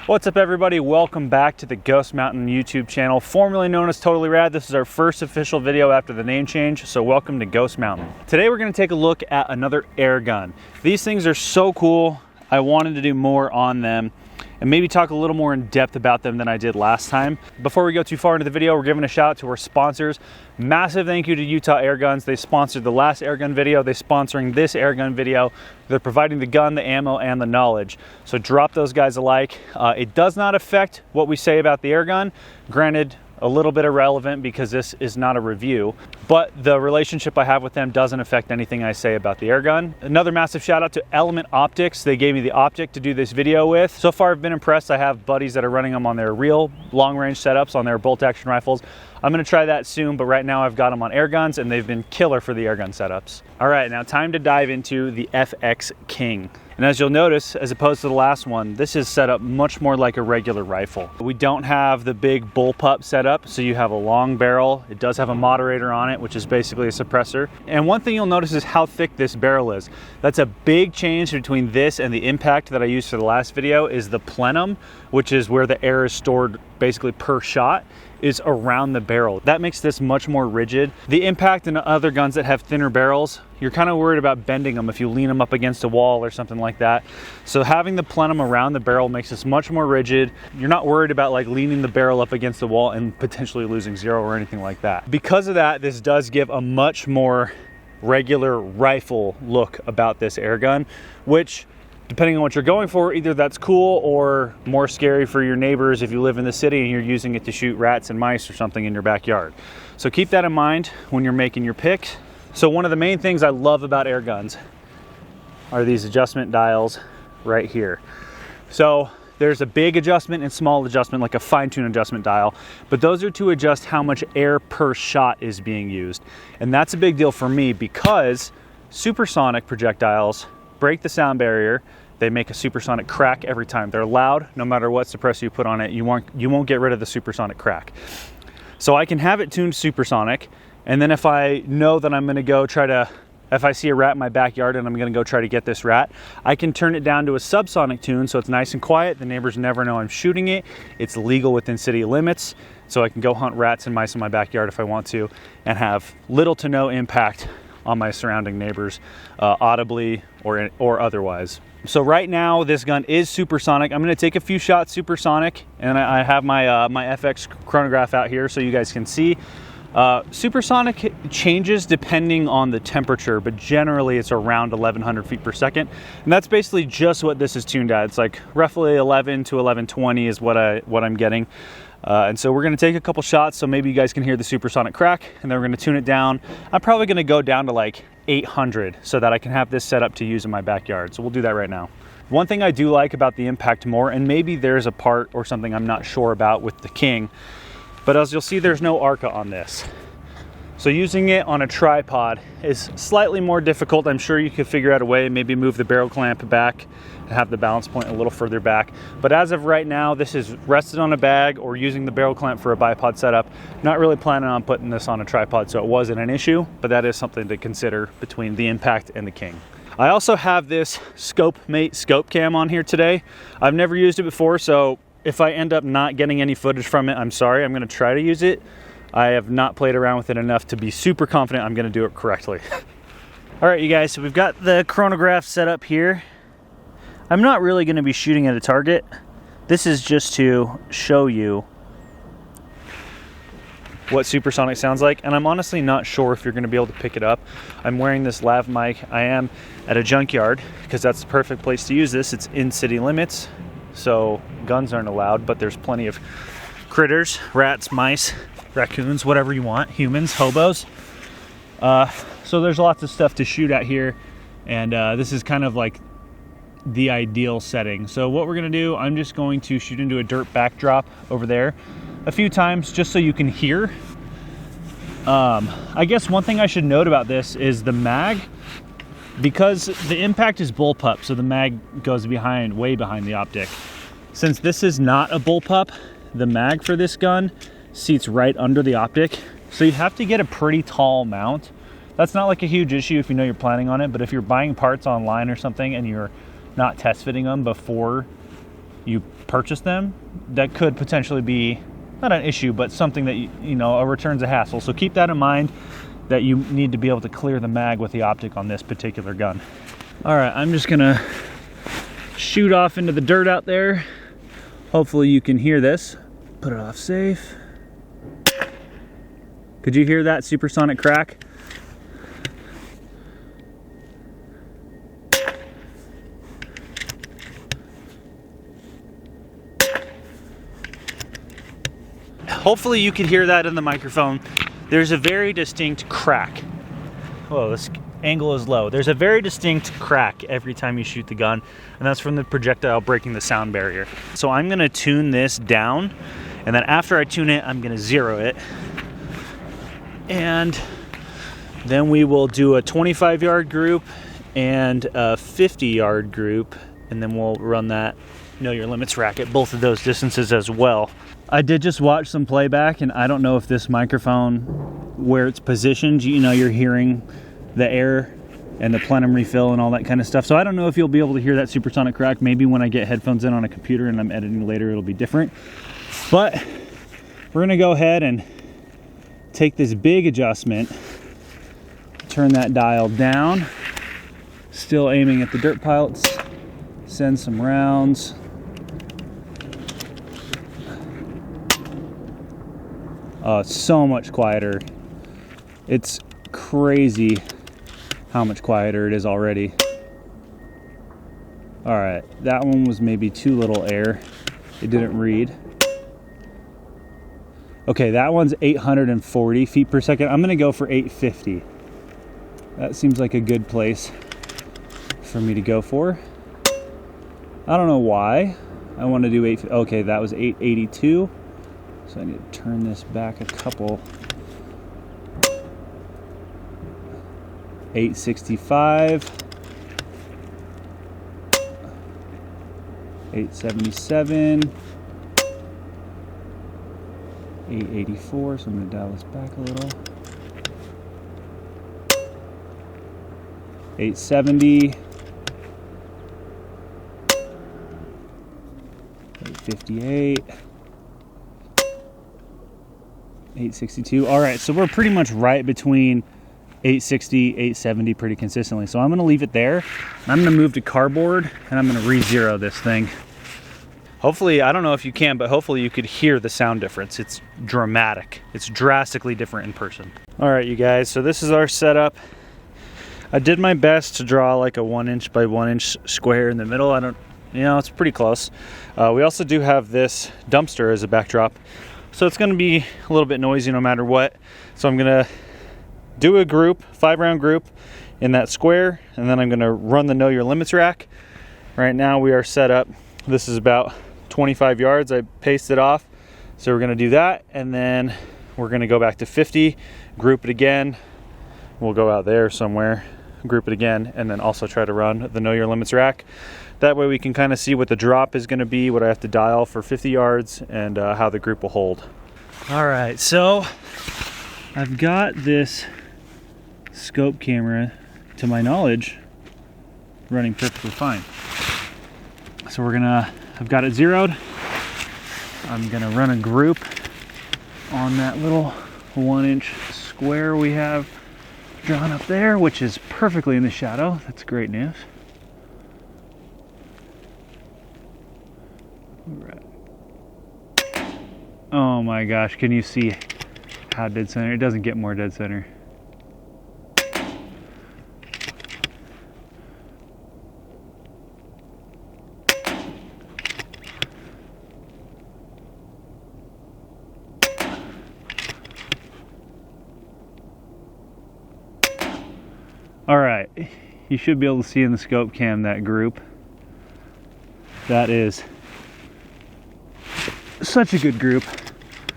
What's up everybody, welcome back to the Ghost Mountain YouTube channel, formerly known as Totally Rad. This is our first official video after the name change, so welcome to Ghost Mountain. Today we're going to take a look at another air gun. These things are so cool, I wanted to do more on them and maybe talk a little more in depth about them than I did last time. Before we go too far into the video, we're giving a shout out to our sponsors. Massive thank you to Utah Airguns. They sponsored the last airgun video. They're sponsoring this airgun video. They're providing the gun, the ammo, and the knowledge. So drop those guys a like. It does not affect what we say about the airgun. Granted, a little bit irrelevant because this is not a review, but the relationship I have with them doesn't affect anything I say about the airgun. Another massive shout out to Element Optics. They gave me the optic to do this video with. So far I've been impressed. I have buddies that are running them on their real long range setups on their bolt action rifles. I'm gonna try that soon, but right now I've got them on air guns and they've been killer for the air gun setups. All right, now time to dive into the FX King. And as you'll notice, as opposed to the last one, this is set up much more like a regular rifle. We don't have the big bullpup setup, so you have a long barrel. It does have a moderator on it, which is basically a suppressor. And one thing you'll notice is how thick this barrel is. That's a big change between this and the impact that I used for the last video is the plenum, which is where the air is stored basically per shot, is around the barrel. That makes this much more rigid. The impact in other guns that have thinner barrels, you're kind of worried about bending them if you lean them up against a wall or something like that. So having the plenum around the barrel makes this much more rigid. You're not worried about like leaning the barrel up against the wall and potentially losing zero or anything like that. Because of that, this does give a much more regular rifle look about this air gun, which depending on what you're going for, either that's cool or more scary for your neighbors if you live in the city and you're using it to shoot rats and mice or something in your backyard. So keep that in mind when you're making your picks. So one of the main things I love about air guns are these adjustment dials right here. So there's a big adjustment and small adjustment, like a fine-tune adjustment dial, but those are to adjust how much air per shot is being used. And that's a big deal for me because supersonic projectiles break the sound barrier. They make a supersonic crack every time. They're loud, no matter what suppressor you put on it, you won't get rid of the supersonic crack. So I can have it tuned supersonic, and then if I know that I'm gonna go if I see a rat in my backyard and I'm gonna go try to get this rat, I can turn it down to a subsonic tune so it's nice and quiet. The neighbors never know I'm shooting it. It's legal within city limits, so I can go hunt rats and mice in my backyard if I want to and have little to no impact on my surrounding neighbors, audibly or otherwise. So right now this gun is supersonic. I'm going to take a few shots supersonic, and I have my my FX chronograph out here so you guys can see. Supersonic changes depending on the temperature, but generally it's around 1100 feet per second, and that's basically just what this is tuned at. It's like roughly 11 to 1120 is what I'm getting. And so we're going to take a couple shots so maybe you guys can hear the supersonic crack, and then we're going to tune it down. I'm probably going to go down to like 800 so that I can have this set up to use in my backyard. So we'll do that right now. One thing I do like about the impact more, and maybe there's a part or something I'm not sure about with the King, but as you'll see, there's no ARCA on this. So using it on a tripod is slightly more difficult. I'm sure you could figure out a way, maybe move the barrel clamp back and have the balance point a little further back. But as of right now, this is rested on a bag or using the barrel clamp for a bipod setup. Not really planning on putting this on a tripod, so it wasn't an issue, but that is something to consider between the Impact and the King. I also have this ScopeMate scope cam on here today. I've never used it before, so if I end up not getting any footage from it, I'm sorry. I'm gonna try to use it. I have not played around with it enough to be super confident I'm gonna do it correctly. All right, you guys, so we've got the chronograph set up here. I'm not really gonna be shooting at a target. This is just to show you what supersonic sounds like, and I'm honestly not sure if you're gonna be able to pick it up. I'm wearing this lav mic. I am at a junkyard because that's the perfect place to use this. It's in city limits, so guns aren't allowed, but there's plenty of critters, rats, mice, raccoons, whatever you want, humans, hobos. So there's lots of stuff to shoot at here, and this is kind of like the ideal setting. So what we're gonna do, I'm just going to shoot into a dirt backdrop over there a few times just so you can hear. I guess one thing I should note about this is the mag, because the Impact is bullpup, so the mag goes way behind the optic. Since this is not a bullpup, the mag for this gun seats right under the optic, so you have to get a pretty tall mount. That's not like a huge issue if you know you're planning on it, but if you're buying parts online or something and you're not test fitting them before you purchase them, that could potentially be not an issue, but something that you know, a return's a hassle. So keep that in mind, that you need to be able to clear the mag with the optic on this particular gun. All right, I'm just gonna shoot off into the dirt out there. Hopefully you can hear this. Put it off safe. Could you hear that supersonic crack? Hopefully you can hear that in the microphone. There's a very distinct crack. Whoa, this angle is low. There's a very distinct crack every time you shoot the gun, and that's from the projectile breaking the sound barrier. So I'm gonna tune this down, and then after I tune it, I'm gonna zero it. And then we will do a 25-yard group and a 50-yard group, and then we'll run that know your limits rack at both of those distances as well. I did just watch some playback, and I don't know if this microphone, where it's positioned, you know, you're hearing the air and the plenum refill and all that kind of stuff. So I don't know if you'll be able to hear that supersonic crack. Maybe when I get headphones in on a computer and I'm editing later, it'll be different. But we're gonna go ahead and take this big adjustment, turn that dial down, still aiming at the dirt piles, send some rounds. Oh, it's so much quieter. It's crazy how much quieter it is already. All right, that one was maybe too little air. It didn't read. Okay, that one's 840 feet per second. I'm gonna go for 850. That seems like a good place for me to go for. I don't know why I want to do 8. Okay, that was 882. So I need to turn this back a couple. 865. 877. 884, so I'm going to dial this back a little. 870. 858. 862. All right, so we're pretty much right between 860, 870 pretty consistently. So I'm going to leave it there. I'm going to move to cardboard, and I'm going to re-zero this thing. Hopefully, I don't know if you can, but hopefully you could hear the sound difference. It's dramatic. It's drastically different in person. All right, you guys, so this is our setup. I did my best to draw like a 1 inch by 1 inch square in the middle. It's pretty close. We also do have this dumpster as a backdrop. So it's going to be a little bit noisy no matter what. So I'm going to do a group, 5-round group in that square, and then I'm going to run the know your limits rack. Right now we are set up. This is about 25 yards. I pasted off. So we're going to do that, and then we're going to go back to 50, group it again. We'll go out there somewhere, group it again, and then also try to run the know your limits rack. That way we can kind of see what the drop is going to be, what I have to dial for 50 yards, and how the group will hold. All right, so I've got this scope camera, to my knowledge, running perfectly fine. So I've got it zeroed. I'm gonna run a group on that little 1 inch square we have drawn up there, which is perfectly in the shadow. That's great news. Right. Oh my gosh, can you see how dead center? It doesn't get more dead center. All right, you should be able to see in the scope cam that group. That is such a good group.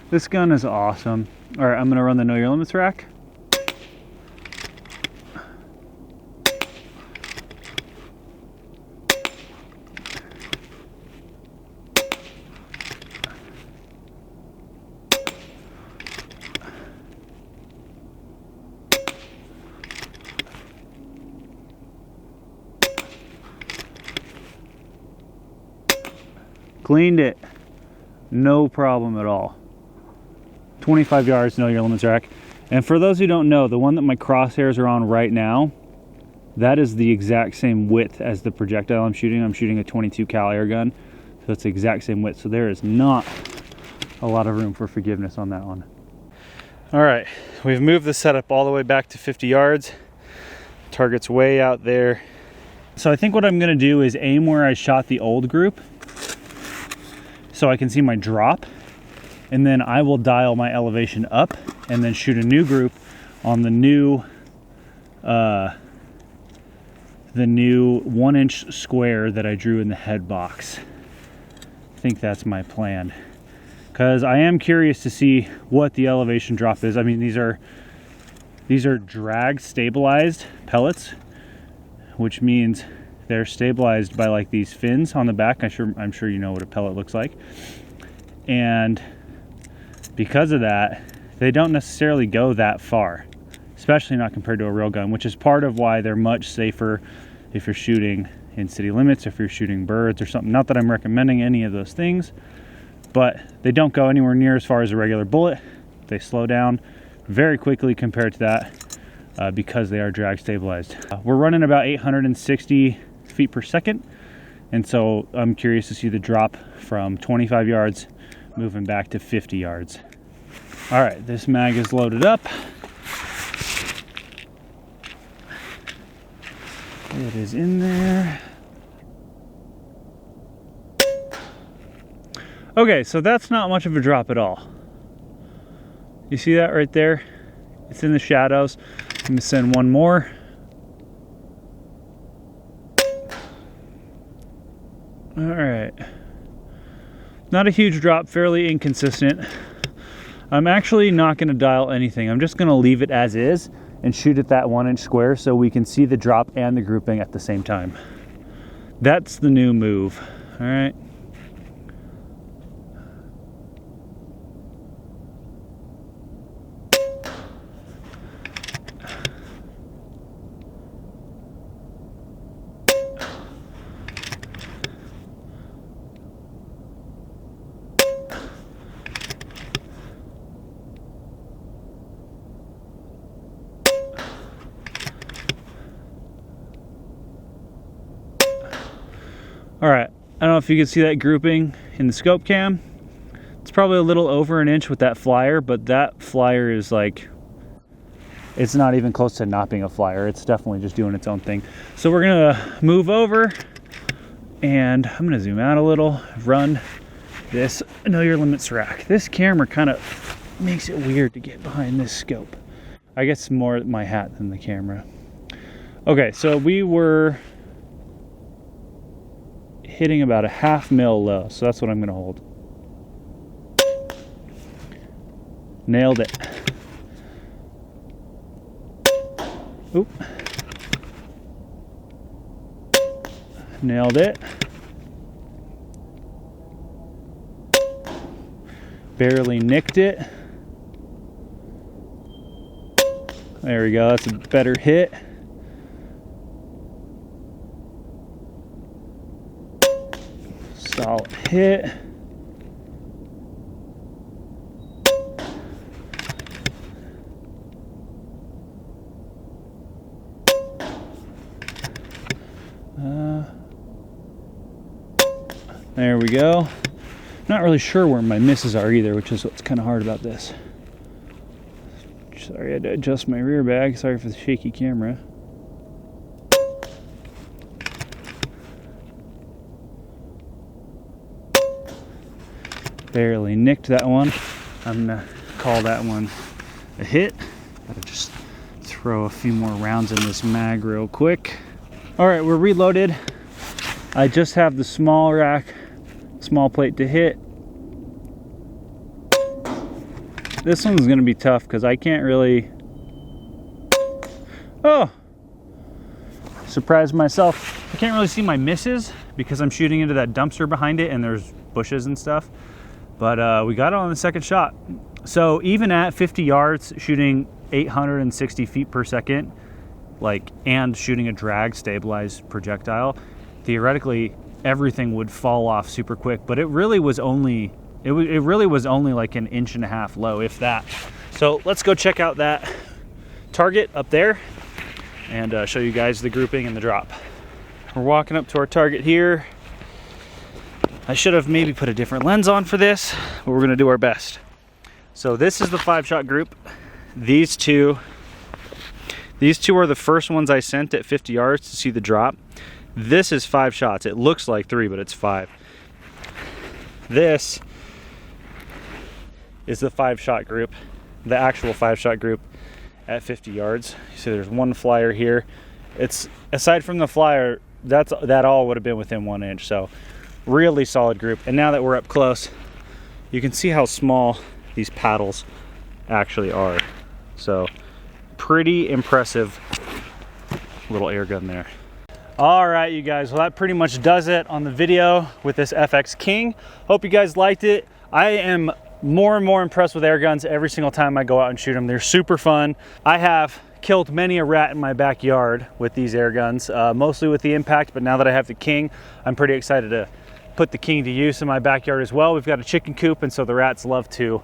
This gun is awesome. All right, I'm gonna run the know your limits rack. Cleaned it. No problem at all. 25 yards, know your limits rack. And for those who don't know, the one that my crosshairs are on right now, that is the exact same width as the projectile I'm shooting. I'm shooting a 22 cal air gun, so it's the exact same width. So there is not a lot of room for forgiveness on that one. All right, we've moved the setup all the way back to 50 yards. Target's way out there. So I think what I'm gonna do is aim where I shot the old group so I can see my drop, and then I will dial my elevation up and then shoot a new group on the new 1-inch square that I drew in the head box. I think that's my plan, because I am curious to see what the elevation drop is. I mean, these are drag stabilized pellets, which means they're stabilized by like these fins on the back. I'm sure you know what a pellet looks like. And because of that, they don't necessarily go that far, especially not compared to a real gun, which is part of why they're much safer if you're shooting in city limits, if you're shooting birds or something. Not that I'm recommending any of those things, but they don't go anywhere near as far as a regular bullet. They slow down very quickly compared to that because they are drag stabilized. We're running about 860 feet per second, and so I'm curious to see the drop from 25 yards moving back to 50 yards. All right, this mag is loaded up. It is in there. Okay, so that's not much of a drop at all. You see that right there? It's in the shadows. I'm gonna send one more. All right. Not a huge drop, fairly inconsistent. I'm actually not gonna dial anything. I'm just gonna leave it as is and shoot at that 1-inch square so we can see the drop and the grouping at the same time. That's the new move, all right? All right, I don't know if you can see that grouping in the scope cam. It's probably a little over 1 inch with that flyer, but that flyer is like, it's not even close to not being a flyer. It's definitely just doing its own thing. So we're gonna move over and I'm gonna zoom out a little, run this Know Your Limits rack. This camera kind of makes it weird to get behind this scope. I guess more my hat than the camera. Okay, so we were hitting about a 1/2 mil low, so that's what I'm gonna hold. Nailed it. Oop. Nailed it. Barely nicked it. There we go, that's a better hit. Solid hit. There we go. Not really sure where my misses are either, which is what's kind of hard about this. Sorry, I had to adjust my rear bag. Sorry for the shaky camera. Barely nicked that one. I'm gonna call that one a hit. Gotta just throw a few more rounds in this mag real quick. All right, we're reloaded. I just have the small rack, small plate to hit. This one's gonna be tough because I can't really, surprised myself. I can't really see my misses because I'm shooting into that dumpster behind it and there's bushes and stuff. But we got it on the second shot. So even at 50 yards, shooting 860 feet per second, and shooting a drag stabilized projectile, theoretically, everything would fall off super quick, but it really was only it really was only like an 1.5 inches low, if that. So let's go check out that target up there and show you guys the grouping and the drop. We're walking up to our target here. I should have maybe put a different lens on for this, but we're gonna do our best. So this is the 5-shot group. These two are the first ones I sent at 50 yards to see the drop. This is 5 shots. It looks like 3, but it's 5. This is the 5-shot group, the actual 5-shot group at 50 yards. You see there's one flyer here. It's, aside from the flyer, that all would have been within 1 inch. So really solid group. And now that we're up close, you can see how small these paddles actually are. So pretty impressive little air gun there. All right, you guys, well, that pretty much does it on the video with this FX King. Hope you guys liked it. I am more and more impressed with air guns every single time I go out and shoot them. They're super fun. I have killed many a rat in my backyard with these air guns, mostly with the Impact, but now that I have the King, I'm pretty excited to put the King to use in my backyard as well. We've got a chicken coop, and so the rats love to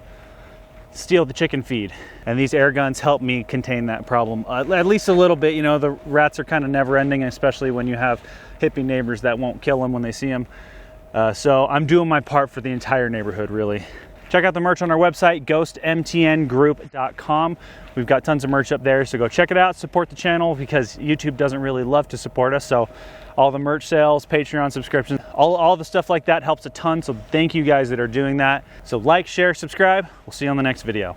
steal the chicken feed, and these air guns help me contain that problem at least a little bit. You know, the rats are kind of never ending, especially when you have hippie neighbors that won't kill them when they see them. So I'm doing my part for the entire neighborhood, really. Check out the merch on our website, ghostmtngroup.com. We've got tons of merch up there, so go check it out, support the channel, because YouTube doesn't really love to support us. So all the merch sales, Patreon subscriptions, all the stuff like that helps a ton. So thank you guys that are doing that. So like, share, subscribe. We'll see you on the next video.